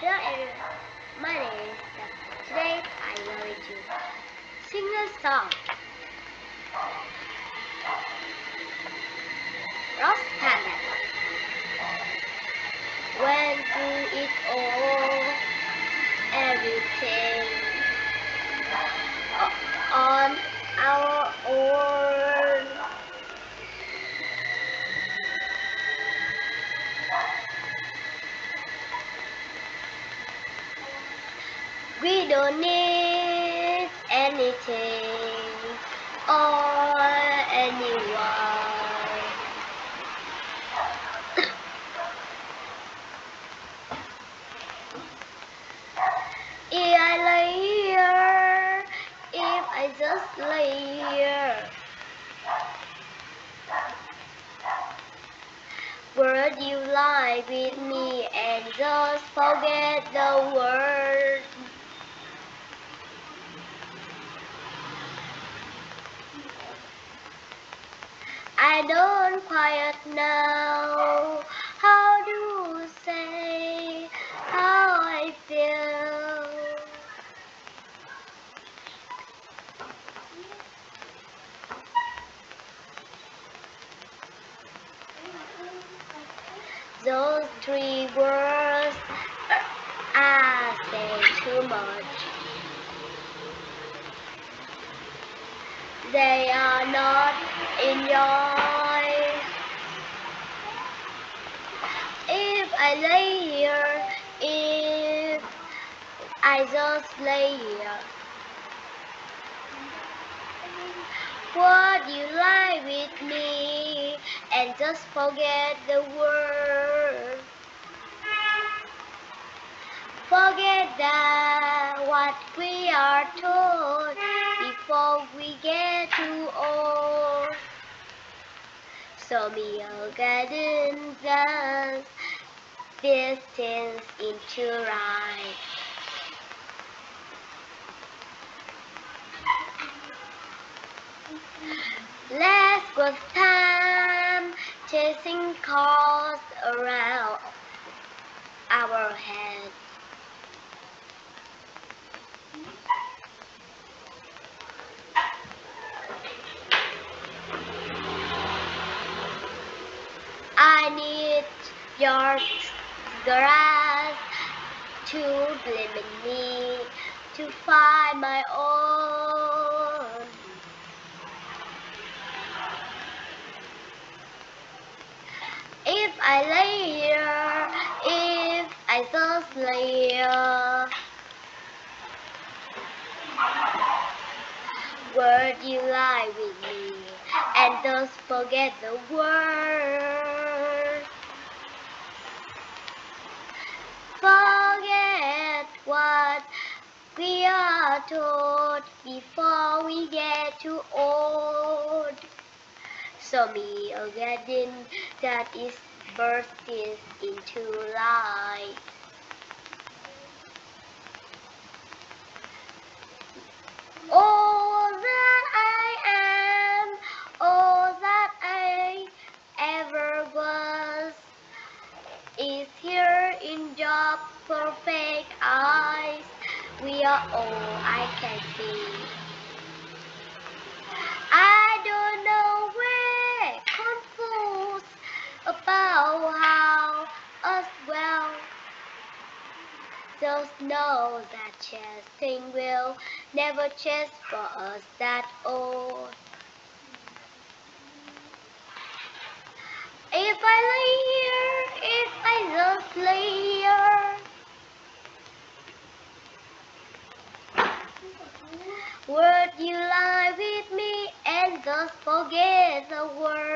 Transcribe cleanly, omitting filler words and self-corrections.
Hello everyone, my name is Steph. Today I'm going to sing a song. Ross Panda. Went through it all, everything on our own. We don't need anything or anyone. If I lay here, if I just lay here, would you lie with me and just forget the world? I don't quite know how to say how I feel. Those three words I say too much. They are not enjoy. If I lay here, if I just lay here, would you lie with me and just forget the world? Forget that what we are told before we get too old. So me a garden dance distance into right. Let's go time chasing cars around our head. I need your grass to limit me to find my own. If I lay here, if I just lay here, would you lie with me and just forget the world? Forget what we are told before we get too old. So me a garden that is bursting into light. All that I am, all that I ever was, is here in your perfect eyes. We are all I can see. I don't know where, confused about how us well. Just know that chasing will never chase for us that old. If I lay here, if I just lay here, would you lie with me and just forget the world?